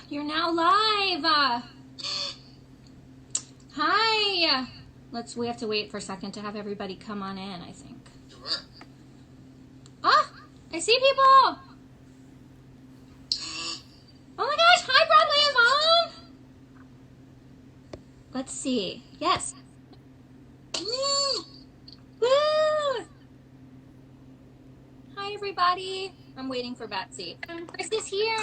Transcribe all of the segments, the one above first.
You're now live. Hi. We have to wait for a second to have everybody come on in, I think. Sure. Ah, I see people. Oh my gosh, hi Broadway Evolved. Let's see. Yes. Woo! Woo! Hi everybody. I'm waiting for Betsy. Chris is here.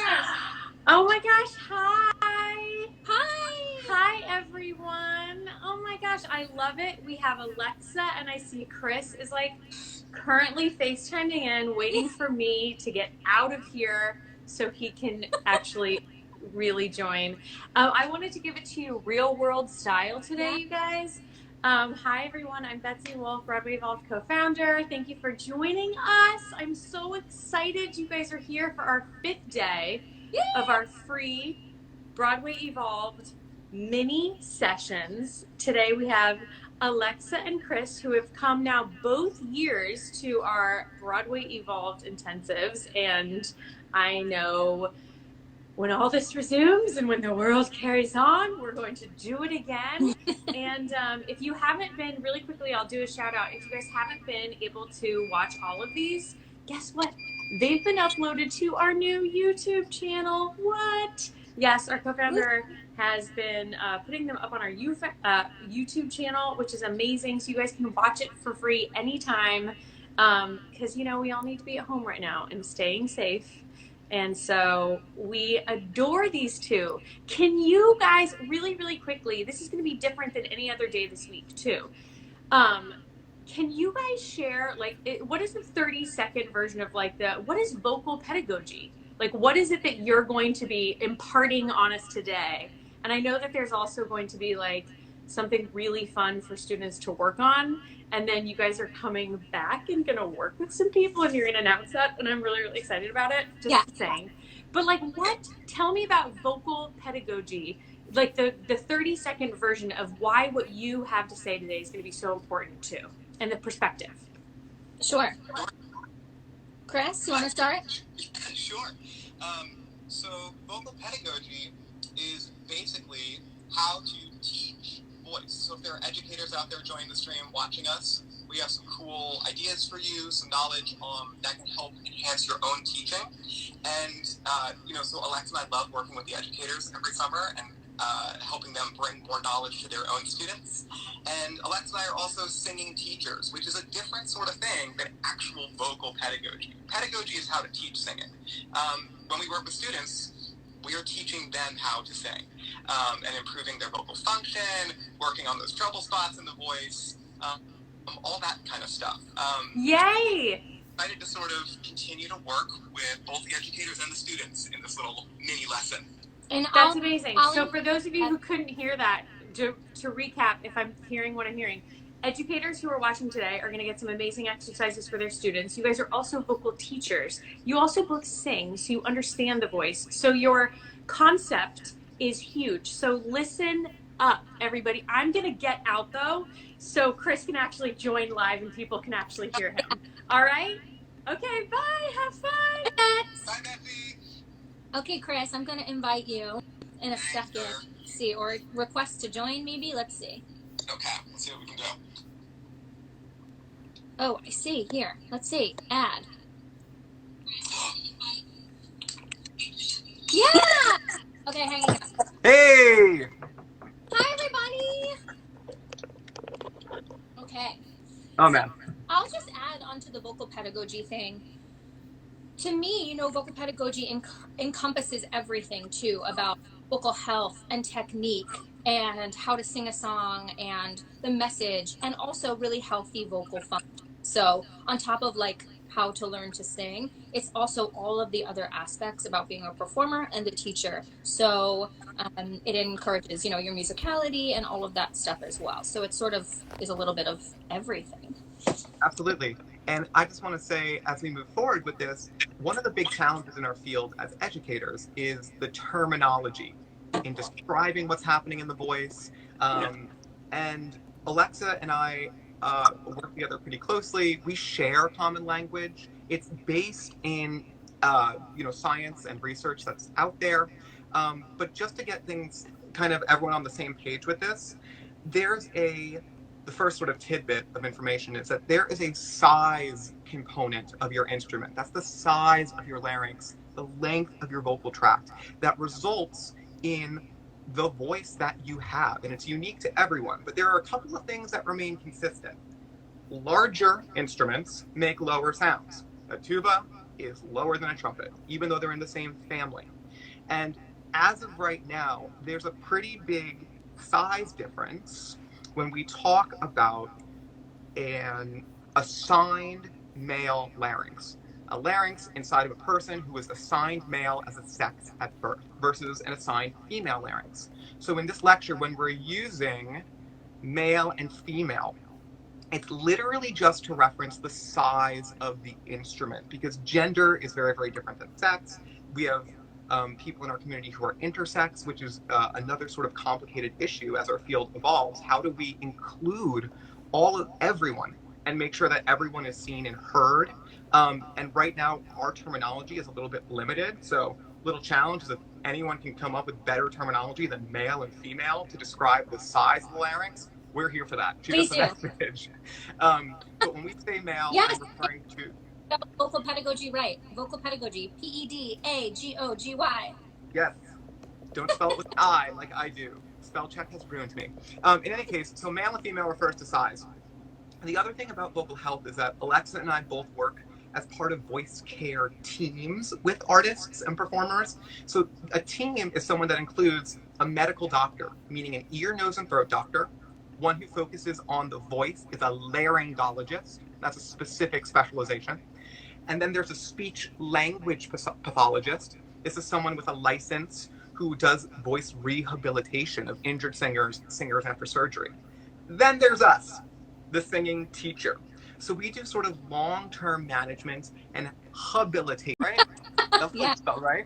Oh my gosh, hi. Hi. Hi everyone. Oh my gosh, I love it. We have Alexa and I see Chris is like currently FaceTiming in, waiting for me to get out of here so he can actually really join. I wanted to give it to you real world style today, you guys. Hi everyone, I'm Betsy Wolf, BroadwayEvolved co-founder. Thank you for joining us. I'm so excited you guys are here for our 5th day of our free BroadwayEvolved mini sessions. Today we have Alexa and Chris, who have come now both years to our BroadwayEvolved intensives, and I know when all this resumes and when the world carries on, we're going to do it again. And if you haven't been, really quickly, I'll do a shout out. If you guys haven't been able to watch all of these, guess what? They've been uploaded to our new YouTube channel. What? Yes, our co-founder has been putting them up on our YouTube channel, which is amazing. So you guys can watch it for free anytime. Because, you know, we all need to be at home right now and staying safe. And so we adore these two. Can you guys really, really quickly, this is going to be different than any other day this week too. Can you guys share, like, what is the 30-second version of like what is vocal pedagogy? Like, what is it that you're going to be imparting on us today? And I know that there's also going to be like something really fun for students to work on. And then you guys are coming back and going to work with some people and you're going to announce that. And I'm really, really excited about it. Just saying. But like, tell me about vocal pedagogy, like the 30-second version of why what you have to say today is going to be so important too, and the perspective. Sure. Chris, you want to start? Sure. So vocal pedagogy is basically how to teach voice. So if there are educators out there joining the stream watching us, we have some cool ideas for you, some knowledge that can help enhance your own teaching. And, so Alexa and I love working with the educators every summer and helping them bring more knowledge to their own students. And Alexa and I are also singing teachers, which is a different sort of thing than actual vocal pedagogy. Pedagogy is how to teach singing. When we work with students, we are teaching them how to sing and improving their vocal function, working on those trouble spots in the voice, all that kind of stuff. Yay! Excited to sort of continue to work with both the educators and the students in this little mini lesson. And that's amazing. So for those of you who couldn't hear that, to recap, if I'm hearing what I'm hearing, educators who are watching today are going to get some amazing exercises for their students. You guys are also vocal teachers. You also both sing, so you understand the voice. So your concept is huge. So listen up, everybody. I'm going to get out, though, so Chris can actually join live and people can actually hear him. All right? Okay, bye. Have fun. Bye, Betsy. Okay, Chris, I'm going to invite you in a second. See, or request to join, maybe? Let's see. Okay, let's see what we can do. Oh, I see. Here. Let's see. Add. Yeah! Okay, hang on. Hey! Hi, everybody! Okay. Oh, man. I'll just add onto the vocal pedagogy thing. To me, vocal pedagogy encompasses everything, too, about vocal health and technique and how to sing a song and the message and also really healthy vocal function. So on top of like how to learn to sing, it's also all of the other aspects about being a performer and a teacher. So it encourages, your musicality and all of that stuff as well. So it sort of is a little bit of everything. Absolutely. And I just want to say, as we move forward with this, one of the big challenges in our field as educators is the terminology in describing what's happening in the voice. And Alexa and I work together pretty closely. We share common language. It's based in science and research that's out there. But just to get things kind of everyone on the same page with this, the first sort of tidbit of information is that there is a size component of your instrument. That's the size of your larynx, the length of your vocal tract that results in the voice that you have. And it's unique to everyone. But there are a couple of things that remain consistent. Larger instruments make lower sounds. A tuba is lower than a trumpet, even though they're in the same family. And as of right now, there's a pretty big size difference when we talk about an assigned male larynx. A larynx inside of a person who is assigned male as a sex at birth versus an assigned female larynx. So in this lecture, when we're using male and female, it's literally just to reference the size of the instrument, because gender is very, very different than sex. We have people in our community who are intersex, which is another sort of complicated issue as our field evolves. How do we include everyone and make sure that everyone is seen and heard? And right now, our terminology is a little bit limited. So little challenge is if anyone can come up with better terminology than male and female to describe the size of the larynx, we're here for that. Please do. Message. But when we say male, yes. I'm referring to vocal pedagogy, right? Vocal pedagogy, PEDAGOGY. Yes. Don't spell it with an I like I do. Spell check has ruined me. In any case, so male and female refers to size. And the other thing about vocal health is that Alexa and I both work as part of voice care teams with artists and performers. So a team is someone that includes a medical doctor, meaning an ear, nose, and throat doctor. One who focuses on the voice is a laryngologist. That's a specific specialization. And then there's a speech language pathologist. This is someone with a license who does voice rehabilitation of injured singers after surgery. Then there's us, the singing teacher. So we do sort of long-term management and habilitation, right? That's yeah. spelled, right?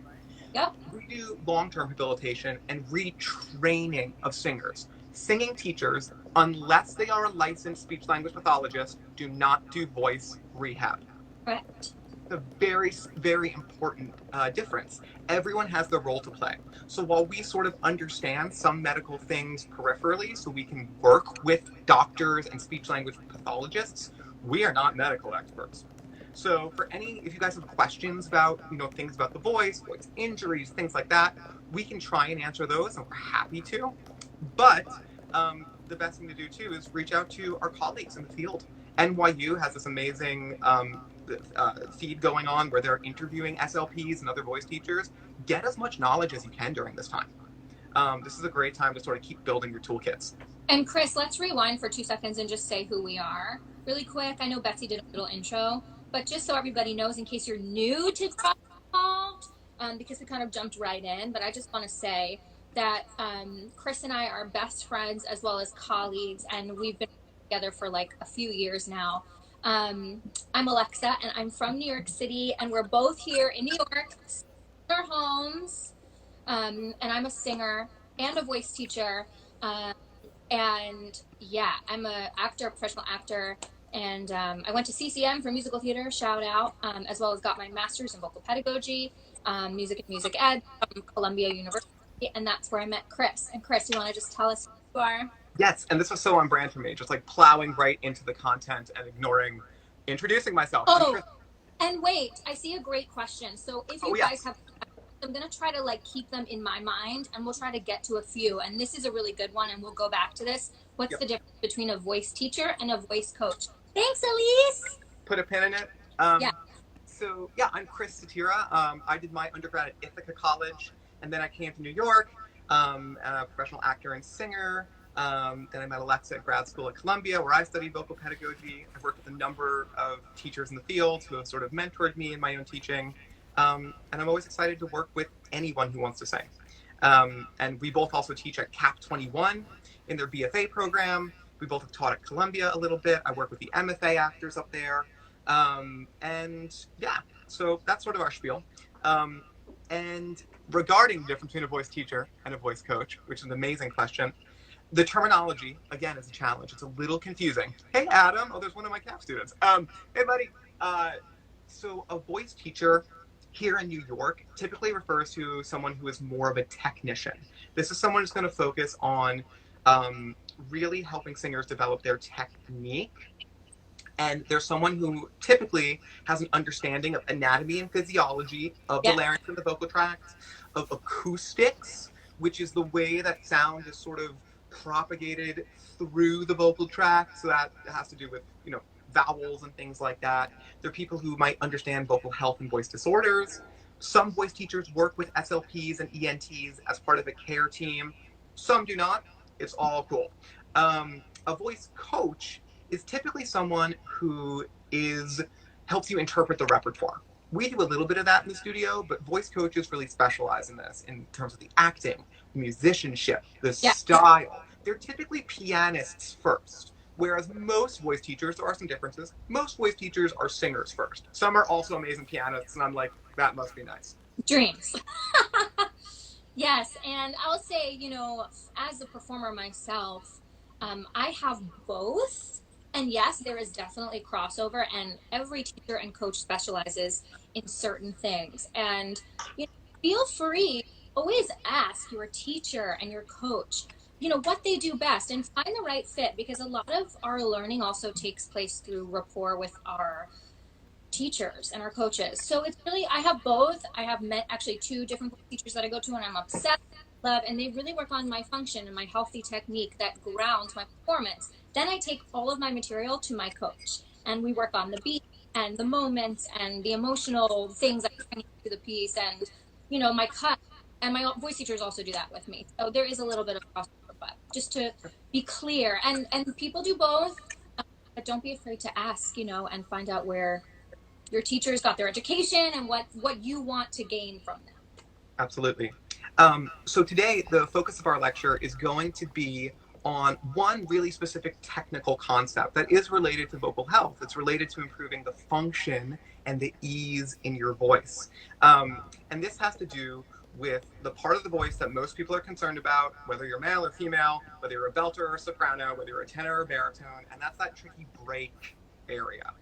Yep. We do long-term habilitation and retraining of singers. Singing teachers, unless they are a licensed speech language pathologist, do not do voice rehab. Correct. It's a very, very important difference. Everyone has their role to play. So while we sort of understand some medical things peripherally, so we can work with doctors and speech language pathologists, we are not medical experts. So if you guys have questions about, things about the voice injuries, things like that, we can try and answer those, and we're happy to. But the best thing to do too is reach out to our colleagues in the field. NYU has this amazing feed going on where they're interviewing SLPs and other voice teachers. Get as much knowledge as you can during this time. This is a great time to sort of keep building your toolkits. And Chris, let's rewind for 2 seconds and just say who we are really quick. I know Betsy did a little intro, but just so everybody knows, in case you're new to BroadwayEvolved, because we kind of jumped right in, but I just want to say that Chris and I are best friends as well as colleagues, and we've been together for like a few years now. I'm Alexa, and I'm from New York City, and we're both here in New York, in our homes, and I'm a singer and a voice teacher, and yeah, I'm a professional actor, and I went to CCM for musical theater, shout out, as well as got my master's in vocal pedagogy, music and music ed from Columbia University. And that's where I met Chris. And Chris, you want to just tell us who you are? Yes, and this was so on brand for me, just like plowing right into the content and ignoring introducing myself. Oh, and wait, I see a great question. So if you guys have, I'm going to try to like keep them in my mind, and we'll try to get to a few. And this is a really good one, and we'll go back to this. What's the difference between a voice teacher and a voice coach? Thanks, Elise. Put a pin in it. Yeah. So yeah, I'm Chris Citera. I did my undergrad at Ithaca College. And then I came to New York, a professional actor and singer. Then I met Alexa at grad school at Columbia, where I studied vocal pedagogy. I've worked with a number of teachers in the field who have sort of mentored me in my own teaching. And I'm always excited to work with anyone who wants to sing. And we both also teach at CAP 21 in their BFA program. We both have taught at Columbia a little bit. I work with the MFA actors up there. And yeah, so that's sort of our spiel. And regarding the difference between a voice teacher and a voice coach, which is an amazing question, the terminology, again, is a challenge. It's a little confusing. Hey, Adam. Oh, there's one of my CAP students. Hey, buddy. So a voice teacher here in New York typically refers to someone who is more of a technician. This is someone who's going to focus on really helping singers develop their technique. And there's someone who typically has an understanding of anatomy and physiology of the Yeah. larynx and the vocal tract, of acoustics, which is the way that sound is sort of propagated through the vocal tract. So that has to do with, vowels and things like that. There are people who might understand vocal health and voice disorders. Some voice teachers work with SLPs and ENTs as part of a care team. Some do not. It's all cool. A voice coach is typically someone who helps you interpret the repertoire. We do a little bit of that in the studio, but voice coaches really specialize in this in terms of the acting, the musicianship, the style. They're typically pianists first, whereas most voice teachers, there are some differences, most voice teachers are singers first. Some are also amazing pianists, and I'm like, that must be nice. Dreams. Yes, and I'll say, as a performer myself, I have both. And yes, there is definitely crossover, and every teacher and coach specializes in certain things. And feel free, always ask your teacher and your coach, what they do best, and find the right fit, because a lot of our learning also takes place through rapport with our teachers and our coaches. So it's really, I have both. I have met actually 2 different teachers that I go to and I'm obsessed with, love, and they really work on my function and my healthy technique that grounds my performance. Then I take all of my material to my coach and we work on the beat and the moments and the emotional things that I need to the piece, and my cut, and my voice teachers also do that with me. So there is a little bit of crossover, but just to be clear, and people do both, but don't be afraid to ask, and find out where your teachers got their education and what you want to gain from them. Absolutely. So today, the focus of our lecture is going to be on one really specific technical concept that is related to vocal health. It's related to improving the function and the ease in your voice. And this has to do with the part of the voice that most people are concerned about, whether you're male or female, whether you're a belter or a soprano, whether you're a tenor or baritone, and that's that tricky break area.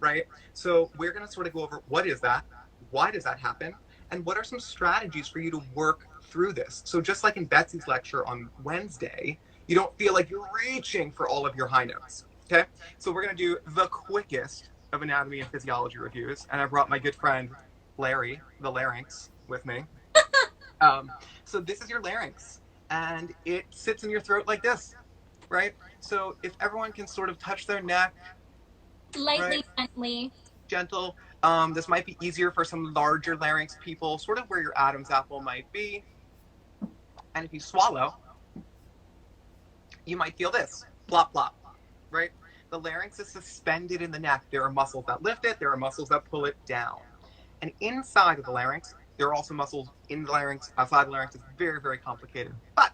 Right? So we're going to sort of go over what is that, why does that happen, and what are some strategies for you to work through this. So just like in Betsy's lecture on Wednesday, you don't feel like you're reaching for all of your high notes. Okay? So we're going to do the quickest of anatomy and physiology reviews, and I brought my good friend Larry, the larynx, with me. So this is your larynx, and it sits in your throat like this, right? So if everyone can sort of touch their neck, lightly, right? gently. Gentle. This might be easier for some larger larynx people, sort of where your Adam's apple might be. And if you swallow, you might feel this, plop, plop, right? The larynx is suspended in the neck. There are muscles that lift it. There are muscles that pull it down. And inside of the larynx, there are also muscles in the larynx, outside the larynx. It's very, very complicated. But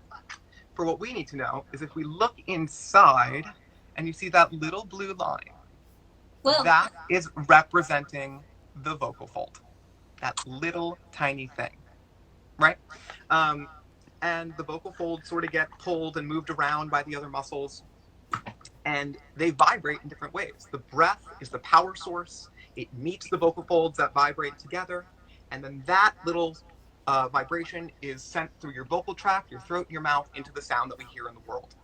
for what we need to know is if we look inside and you see that little blue line, that is representing the vocal fold, that little tiny thing, right? And the vocal folds sort of get pulled and moved around by the other muscles, and they vibrate in different ways. The breath is the power source. It meets the vocal folds that vibrate together, and then that little vibration is sent through your vocal tract, your throat, and your mouth into the sound that we hear in the world,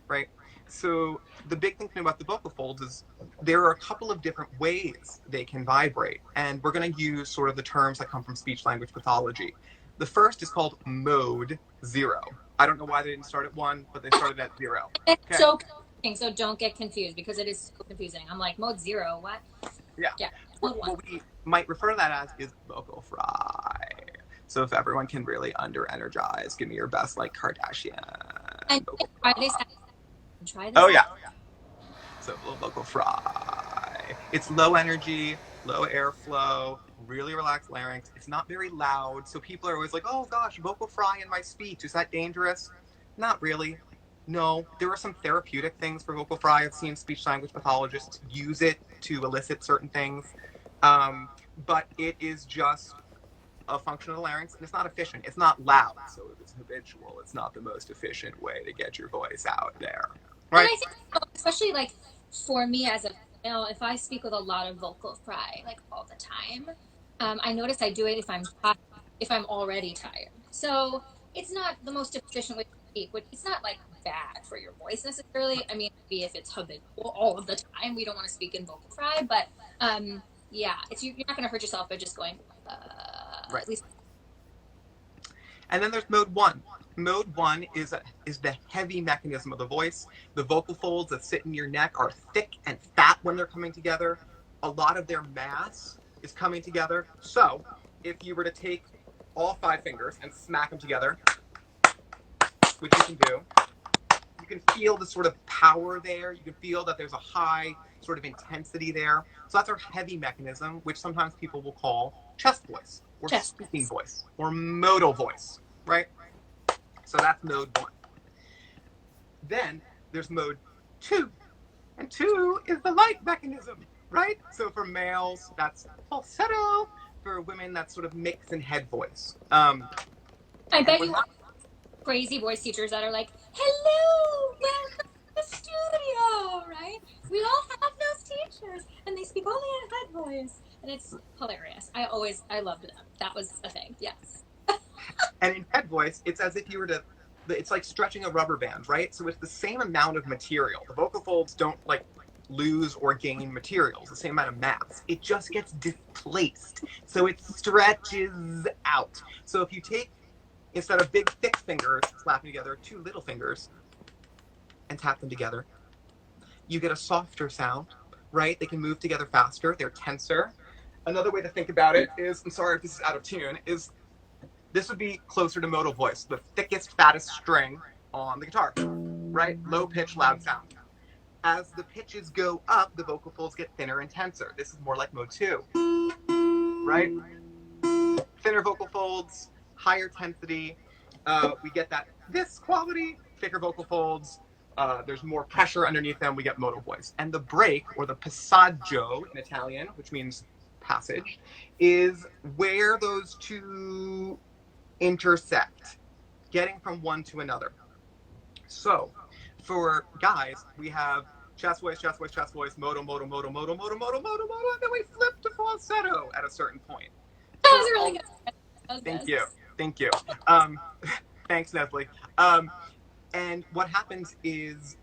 right? So the big thing about the vocal folds is there are a couple of different ways they can vibrate, and we're going to use sort of the terms that come from speech language pathology. The first is called mode 0. I don't know why they didn't start at 1, but they started at 0. It's so confusing, so don't get confused, because it is so confusing. I'm like, mode 0, what? Yeah. What we might refer to that as is vocal fry. So if everyone can really under-energize, give me your best, like, Kardashian. And try this. Oh, yeah. So a little vocal fry. It's low energy, low airflow, really relaxed larynx. It's not very loud. So people are always like, oh gosh, vocal fry in my speech. Is that dangerous? Not really. No, there are some therapeutic things for vocal fry. I've seen speech language pathologists use it to elicit certain things. But it is just a function of the larynx, and it's not efficient. It's not loud. So if it's habitual, it's not the most efficient way to get your voice out there. Right? And I think, especially like for me as a female, if I speak with a lot of vocal fry, like all the time, I notice I do it if I'm tired, if I'm already tired. So it's not the most efficient way to speak, which it's not like bad for your voice necessarily. I mean, maybe if it's habitual all of the time, we don't want to speak in vocal fry, but yeah, it's you're not going to hurt yourself by just going. Right. At least. And then there's mode one. Mode one is the heavy mechanism of the voice. The vocal folds that sit in your neck are thick and fat when they're coming together. A lot of their mass is coming together. So if you were to take all 5 fingers and smack them together, which you can do, you can feel the sort of power there. You can feel that there's a high sort of intensity there. So that's our heavy mechanism, which sometimes people will call chest voice or speaking voice or modal voice, right? So that's mode 1. Then there's mode 2, and 2 is the light mechanism, right? So for males, that's falsetto. For women, that's sort of mix and head voice. I bet you crazy voice teachers that are like, hello, welcome to the studio, right? We all have those teachers, and they speak only in head voice, and it's hilarious. I loved them. That was a thing, yes. And in head voice, it's as if you were to, it's like stretching a rubber band, right? So it's the same amount of material. The vocal folds don't like lose or gain materials, the same amount of mass. It just gets displaced. So it stretches out. So if you take, instead of big, thick fingers slapping together, 2 little fingers and tap them together, you get a softer sound, right? They can move together faster. They're tenser. Another way to think about it is, I'm sorry if this is out of tune, is this would be closer to modal voice, the thickest, fattest string on the guitar, right? Low pitch, loud sound. As the pitches go up, the vocal folds get thinner and tenser. This is more like mode 2, right? Thinner vocal folds, higher tensity. We get that this quality, thicker vocal folds. There's more pressure underneath them. We get modal voice. And the break, or the passaggio in Italian, which means passage, is where those 2 intersect, getting from one to another. So for guys, we have chest voice, chest voice, chest voice, modal, modal, modal, modal, modal, modal, modal, modal, and then we flip to falsetto at a certain point. That was really good. Thank you. Thanks, Nestle. And what happens is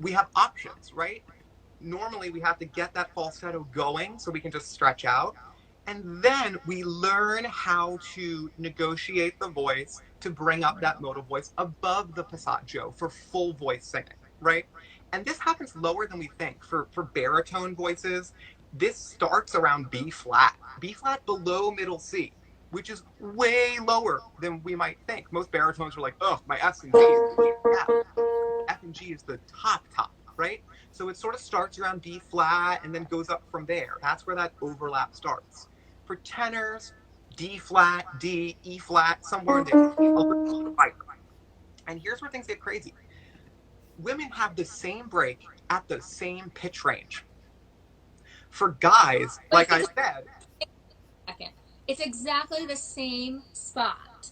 we have options, right? Normally we have to get that falsetto going so we can just stretch out. And then we learn how to negotiate the voice to bring up that modal voice above the passaggio for full voice singing, right? And this happens lower than we think. For baritone voices, this starts around B flat below middle C, which is way lower than we might think. Most baritones are like, oh, my F and G is the F and G is the top, right? So it sort of starts around B flat and then goes up from there. That's where that overlap starts. For tenors, D flat, D, E flat, somewhere in there, a little higher. And here's where things get crazy. Women have the same break at the same pitch range. For guys, like I said, it's exactly the same spot,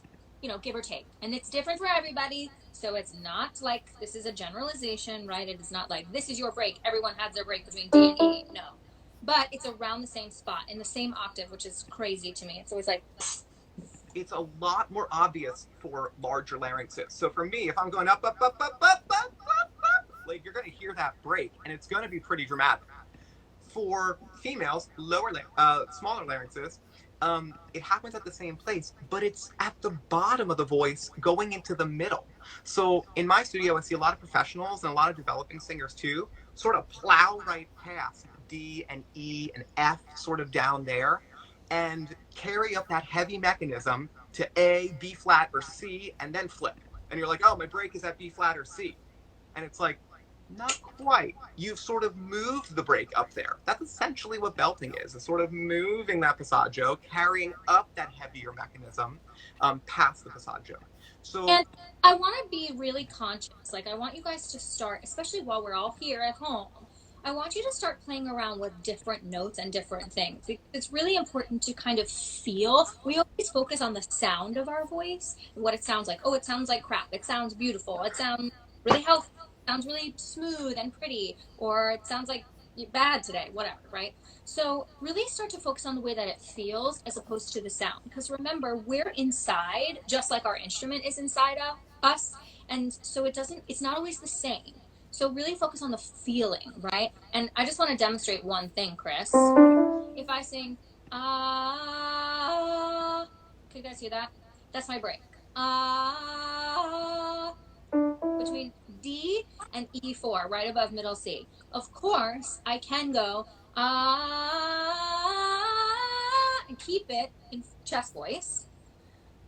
give or take. And it's different for everybody. So it's not like this is a generalization, right? It is not like this is your break. Everyone has their break between D and E. No. But it's around the same spot in the same octave, which is crazy to me. It's always like... It's a lot more obvious for larger larynxes. So for me, if I'm going up, up, up, up, up, up, up, up, like you're going to hear that break, and it's going to be pretty dramatic. For females, smaller larynxes, it happens at the same place, but it's at the bottom of the voice going into the middle. So in my studio, I see a lot of professionals and a lot of developing singers too, sort of plow right past D and E and F sort of down there and carry up that heavy mechanism to A, B flat, or C, and then flip. And you're like, oh, my break is at B flat or C. And it's like, not quite. You've sort of moved the break up there. That's essentially what belting is sort of moving that passaggio, carrying up that heavier mechanism past the passaggio. So, and I want to be really conscious. Like, I want you guys to start, especially while we're all here at home, I want you to start playing around with different notes and different things. It's really important to kind of feel. We always focus on the sound of our voice, what it sounds like. Oh, it sounds like crap. It sounds beautiful. It sounds really healthy. It sounds really smooth and pretty. Or it sounds like bad today, whatever, right? So really start to focus on the way that it feels as opposed to the sound. Because remember, we're inside, just like our instrument is inside of us. And so it's not always the same. So really focus on the feeling, right? And I just want to demonstrate one thing, Chris. If I sing, ah, can you guys hear that? That's my break. Ah, between D and E4, right above middle C. Of course, I can go ah and keep it in chest voice,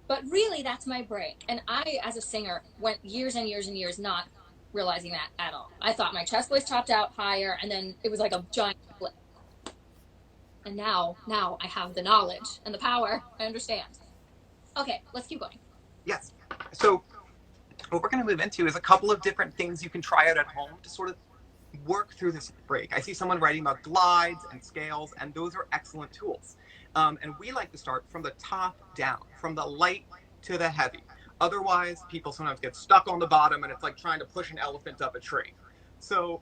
but really that's my break. And I, as a singer, went years and years and years not realizing that at all. I thought my chest voice topped out higher, and then it was like a giant flip. And now I have the knowledge and the power. I understand. Okay, let's keep going. Yes. So what we're going to move into is a couple of different things you can try out at home to sort of work through this break. I see someone writing about glides and scales, and those are excellent tools. And we like to start from the top down, from the light to the heavy. Otherwise, people sometimes get stuck on the bottom, and it's like trying to push an elephant up a tree. So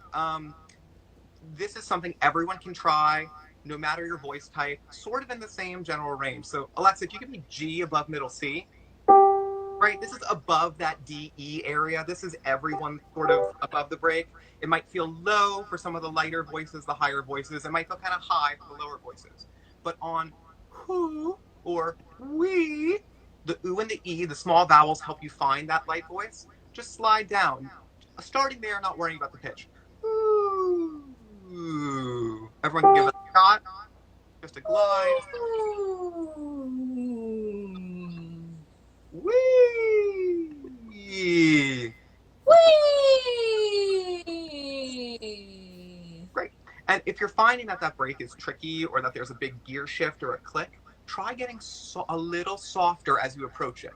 this is something everyone can try, no matter your voice type, sort of in the same general range. So Alexa, if you give me G above middle C, right? This is above that DE area. This is everyone sort of above the break. It might feel low for some of the lighter voices, the higher voices. It might feel kind of high for the lower voices. But on who or we, the oo and the e, the small vowels help you find that light voice. Just slide down. Starting there, not worrying about the pitch. Ooh. Everyone can give it a shot. Just a glide. Wee! Whee! Great. And if you're finding that that break is tricky or that there's a big gear shift or a click, try getting a little softer as you approach it.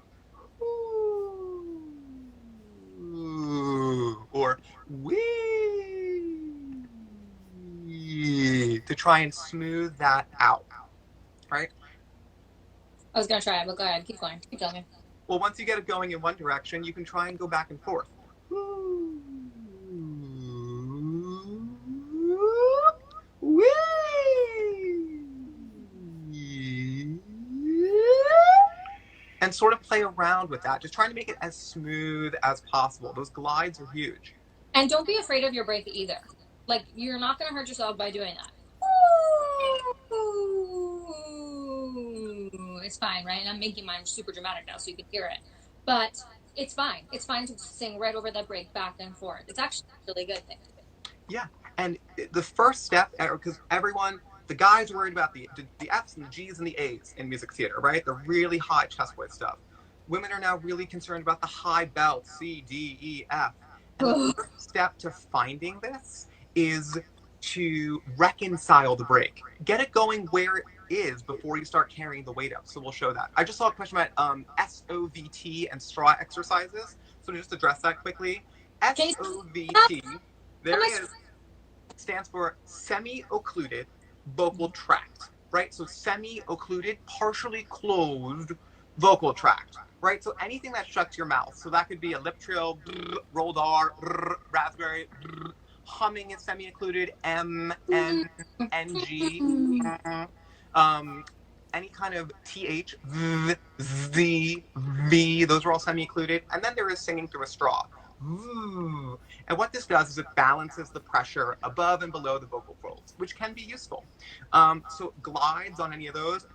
Ooh, or wee, to try and smooth that out, right? I was going to try it, but go ahead. Keep going. Keep telling me. Well, once you get it going in one direction, you can try and go back and forth. And sort of play around with that, just trying to make it as smooth as possible. Those glides are huge. And don't be afraid of your break either. Like, you're not going to hurt yourself by doing that. It's fine, right? And I'm making mine super dramatic now so you can hear it. But it's fine. It's fine to sing right over that break back and forth. It's actually a really good thing to do. Yeah. And the first step, because everyone, the guys are worried about the F's and the G's and the A's in music theater, right? The really high chest voice stuff. Women are now really concerned about the high belt, C, D, E, F. And the first step to finding this is to reconcile the break. Get it going where it is before you start carrying the weight up. So we'll show that. I just saw a question about SOVT and straw exercises. So to just address that quickly, SOVT, there it is, stands for semi-occluded vocal tract, right? So semi-occluded, partially closed vocal tract, right? So anything that shuts your mouth. So that could be a lip trill, rolled R, raspberry, humming is semi-occluded, M, N, N, G, any kind of TH, Z, V, those are all semi-occluded. And then there is singing through a straw. Ooh. And what this does is it balances the pressure above and below the vocal folds, which can be useful. So glides on any of those.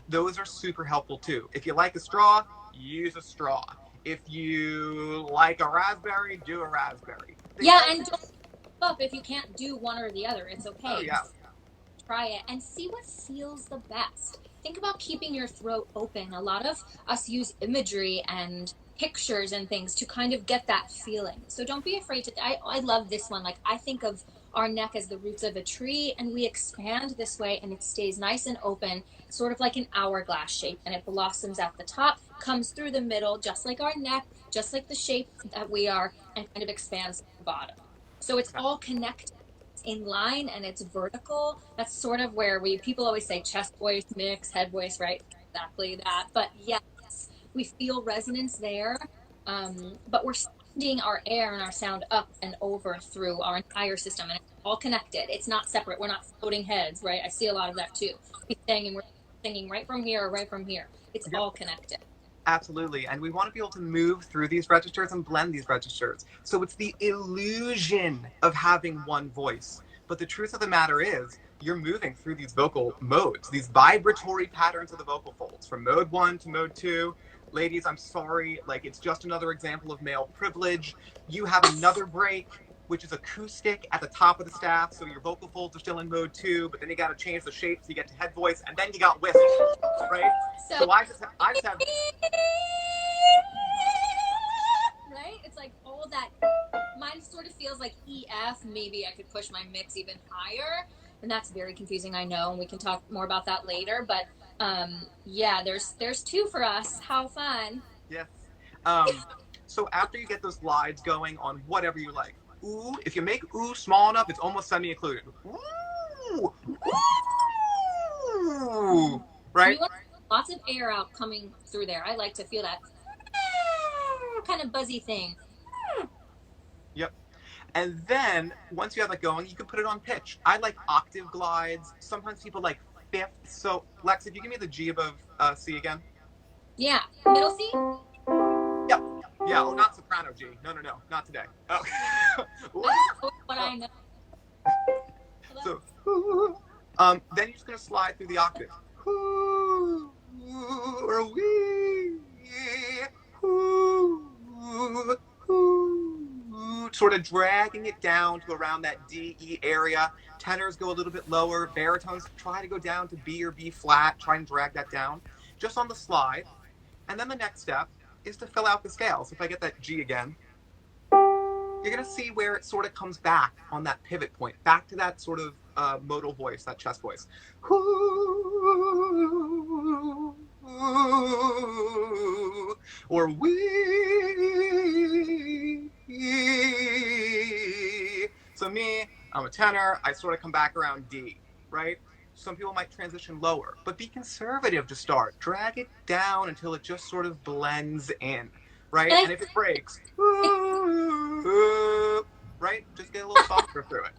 Those are super helpful too. If you like a straw, use a straw. If you like a raspberry, do a raspberry. Yeah, and don't give up if you can't do one or the other. It's okay. Oh, yeah. Try it and see what feels the best. Think about keeping your throat open. A lot of us use imagery and pictures and things to kind of get that feeling. So don't be afraid to. I love this one. Like, I think of our neck as the roots of a tree, and we expand this way, and it stays nice and open, sort of like an hourglass shape, and it blossoms at the top, comes through the middle, just like our neck, just like the shape that we are, and kind of expands at the bottom. So it's all connected. In line, and it's vertical. That's sort of where people always say chest voice mix, head voice, right? Exactly that. But yes, we feel resonance there, but we're our air and our sound up and over through our entire system, and it's all connected. It's not separate. We're not floating heads, right? I see a lot of that too. We're singing right from here or right from here. It's Yep. all connected. Absolutely. And we want to be able to move through these registers and blend these registers. So it's the illusion of having one voice. But the truth of the matter is, you're moving through these vocal modes, these vibratory patterns of the vocal folds, from mode 1 to mode 2. Ladies, I'm sorry, like, it's just another example of male privilege. You have another break, which is acoustic at the top of the staff, so your vocal folds are still in mode 2, but then you got to change the shape so you get to head voice, and then you got whistle, right? So I just have right? It's like all that. Mine sort of feels like EF. Maybe I could push my mix even higher, and that's very confusing, I know, and we can talk more about that later. But yeah, there's 2 for us. How fun! Yes. So after you get those slides going on whatever you like, ooh, if you make ooh small enough, it's almost semi-occluded. Ooh, ooh, right? You want lots of air out coming through there. I like to feel that kind of buzzy thing. Yep. And then once you have that going, you can put it on pitch. I like octave glides. Sometimes people like fifths. So Lex, if you give me the G above C again. Yeah, middle C. Yep. Yeah. Oh, not soprano G. No, not today. Oh. What I know. So, then you're just gonna slide through the octave. Or wee, sort of dragging it down to around that D, E area. Tenors go a little bit lower. Baritones try to go down to B or B flat. Try and drag that down just on the slide. And then the next step is to fill out the scale. So if I get that G again, you're going to see where it sort of comes back on that pivot point, back to that sort of modal voice, that chest voice. Or wee. So me, I'm a tenor. I sort of come back around D, right? Some people might transition lower, but be conservative to start. Drag it down until it just sort of blends in, right? And if it breaks, right? Just get a little softer through it.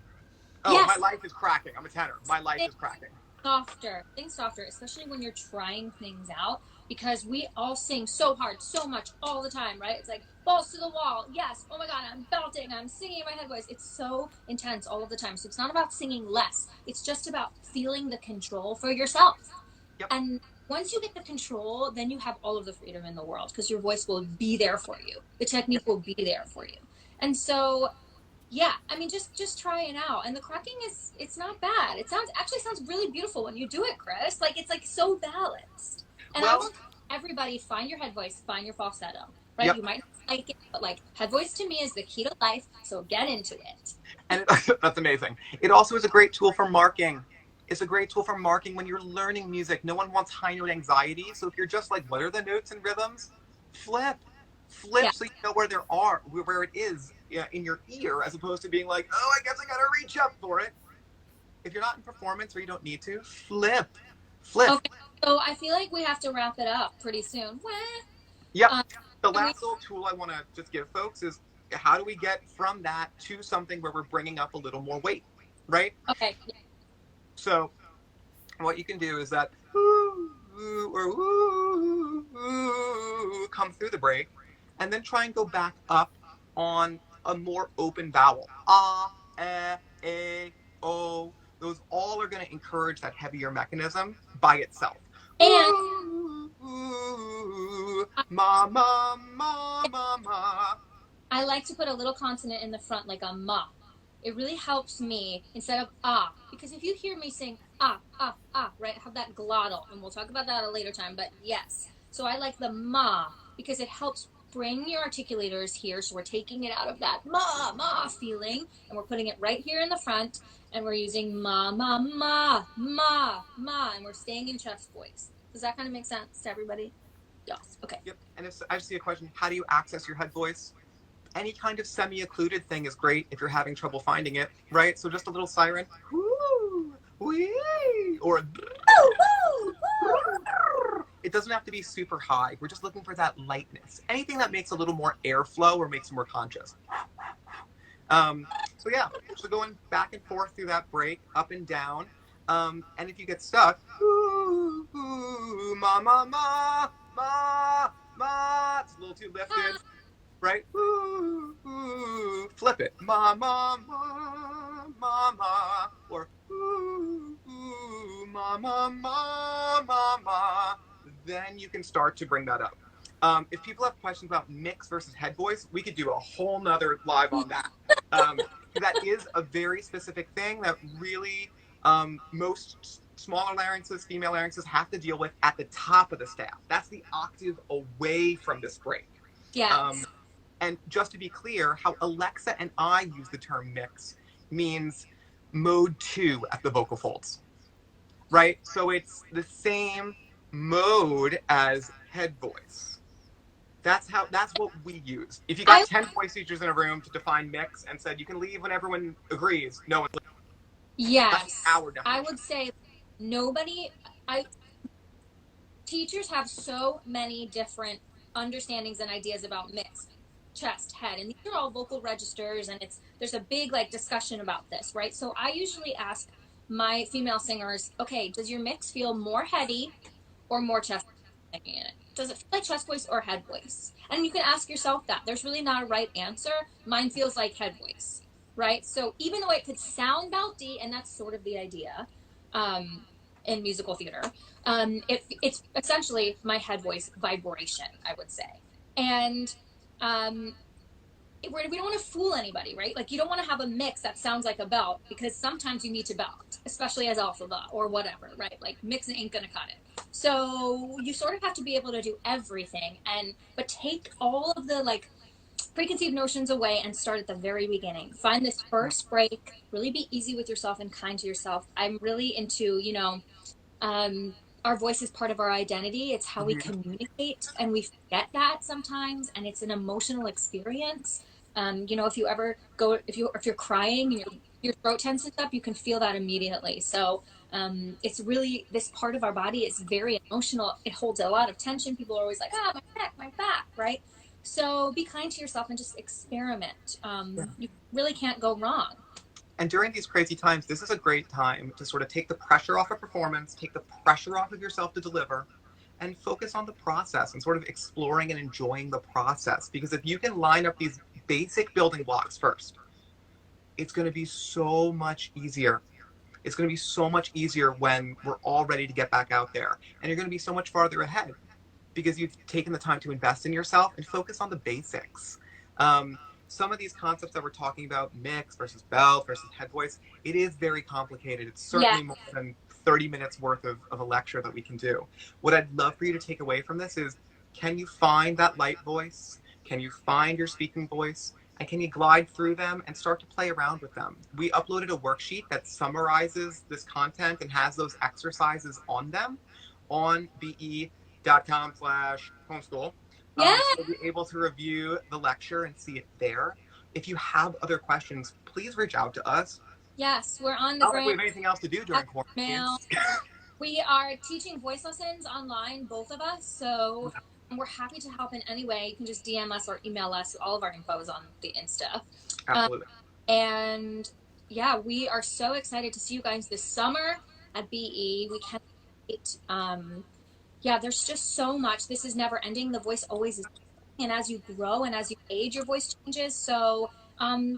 Oh, yes. My life is cracking. I'm a tenor. My life is cracking. Softer. Think softer, especially when you're trying things out, because we all sing so hard, so much, all the time, right? It's like balls to the wall. Yes. Oh my God, I'm belting. I'm singing in my head voice. It's so intense all of the time. So it's not about singing less. It's just about feeling the control for yourself. Yep. And once you get the control, then you have all of the freedom in the world because your voice will be there for you. The technique will be there for you. And so, yeah, I mean, just try it out. And the cracking it's not bad. It actually sounds really beautiful when you do it, Chris. Like, it's like so balanced. And I want everybody, find your head voice, find your falsetto, right? Yep. You might not like it, but like head voice to me is the key to life. So get into it. And that's amazing. It also is a great tool for marking. It's a great tool for marking when you're learning music. No one wants high note anxiety. So if you're just like, what are the notes and rhythms? Flip, yeah. So you know where it is in your ear, as opposed to being like, oh, I guess I gotta reach up for it. If you're not in performance or you don't need to, flip. Okay, so I feel like we have to wrap it up pretty soon. Yeah. The last little tool I want to just give folks is how do we get from that to something where we're bringing up a little more weight, right? Okay. Yeah. So what you can do is that come through the break, and then try and go back up on a more open vowel. Ah, o. Those all are going to encourage that heavier mechanism by itself. And ma, ma, ma, ma, ma. I like to put a little consonant in the front, like a ma. It really helps me instead of ah, because if you hear me sing ah, ah, ah, right, have that glottal, and we'll talk about that at a later time, but yes. So I like the ma because it helps bring your articulators here, so we're taking it out of that ma, ma feeling, and we're putting it right here in the front, and we're using ma, ma, ma, ma, ma, and we're staying in chest voice. Does that kind of make sense to everybody? Yes. Okay. Yep. And if I see a question, how do you access your head voice? Any kind of semi-occluded thing is great if you're having trouble finding it, right? So just a little siren, woo, wee, or it doesn't have to be super high. We're just looking for that lightness. Anything that makes a little more airflow or makes you more conscious. So yeah, so going back and forth through that break, up and down. And if you get stuck, ooh, ooh, ma, ma, ma, ma, ma, it's a little too lifted, right? Ooh, ooh, flip it, ma, ma, ma, ma, ma, or ooh, ooh, ma, ma, ma, ma, ma. Then you can start to bring that up. If people have questions about mix versus head voice, we could do a whole nother live on that. That is a very specific thing that really most smaller larynxes, female larynxes have to deal with at the top of the staff. That's the octave away from this break. Yes. And just to be clear, how Alexa and I use the term mix means mode 2 at the vocal folds, right? So it's the same mode as head voice. That's what we use. If you got 10 voice teachers in a room to define mix and said you can leave when everyone agrees, no one. Yes. That's our definition. I would say teachers have so many different understandings and ideas about mix, chest, head, and these are all vocal registers, and there's a big like discussion about this, right? So I usually ask my female singers, okay, does your mix feel more heady or more chest singing in it? Does it feel like chest voice or head voice? And you can ask yourself that. There's really not a right answer. Mine feels like head voice, right? So even though it could sound belty, and that's sort of the idea in musical theater, it's essentially my head voice vibration, I would say. And we don't want to fool anybody, right? Like you don't want to have a mix that sounds like a belt, because sometimes you need to belt, especially as alpha or whatever, right? Like mixing ain't gonna cut it. So you sort of have to be able to do everything, but take all of the like preconceived notions away and start at the very beginning. Find this first break, really be easy with yourself and kind to yourself. I'm really into, our voice is part of our identity. It's how we communicate, and we forget that sometimes, and it's an emotional experience. If you ever if you're crying and your throat tenses up, you can feel that immediately. So it's really, this part of our body is very emotional. It holds a lot of tension. People are always like, my neck, my back, right? So be kind to yourself and just experiment. You really can't go wrong. And during these crazy times, this is a great time to sort of take the pressure off of performance, take the pressure off of yourself to deliver, and focus on the process and sort of exploring and enjoying the process. Because if you can line up these basic building blocks first, it's going to be so much easier. It's going to be so much easier when we're all ready to get back out there. And you're going to be so much farther ahead because you've taken the time to invest in yourself and focus on the basics. Some of these concepts that we're talking about, mix versus belt versus head voice, it is very complicated. It's certainly more than 30 minutes worth of a lecture that we can do. What I'd love for you to take away from this is, can you find that light voice? Can you find your speaking voice? And can you glide through them and start to play around with them? We uploaded a worksheet that summarizes this content and has those exercises on them on be.com/homeschool. You'll be able to review the lecture and see it there. If you have other questions, please reach out to us. Yes, we're on the I don't think we have anything else to do during quarantine. We are teaching voice lessons online, both of us. So we're happy to help in any way. You can just DM us or email us. All of our info is on the Insta. Absolutely. And yeah, we are so excited to see you guys this summer at BE. We can't wait. There's just so much. This is never ending. The voice always is. And as you grow and as you age, your voice changes. So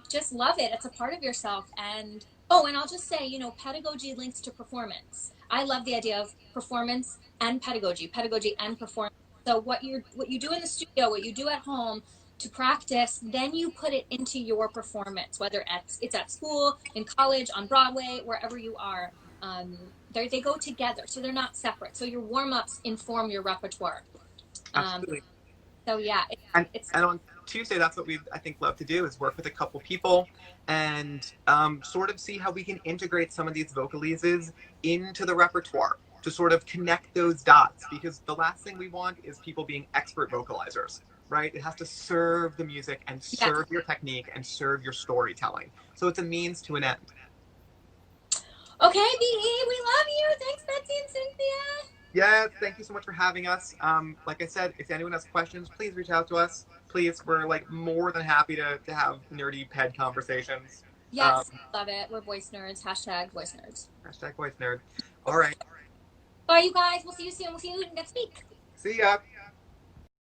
just love it. It's a part of yourself. And I'll just say, pedagogy links to performance. I love the idea of performance and pedagogy and performance. So what you do in the studio, what you do at home to practice, then you put it into your performance, whether it's at school, in college, on Broadway, wherever you are. They go together, so they're not separate. So your warm-ups inform your repertoire. Absolutely. So yeah. And on Tuesday, that's what we, I think, love to do, is work with a couple people and sort of see how we can integrate some of these vocalises into the repertoire to sort of connect those dots, because the last thing we want is people being expert vocalizers, right? It has to serve the music and serve your technique and serve your storytelling. So it's a means to an end. Okay, BE, we love you. Thanks, Betsy and Cynthia. Yes, thank you so much for having us. Like I said, if anyone has questions, please reach out to us. Please, we're like more than happy to have nerdy ped conversations. Um, Yes, love it. We're voice nerds. Hashtag voice nerds. Hashtag voice nerd. All right. Bye, you guys. We'll see you soon. We'll see you next week. See ya.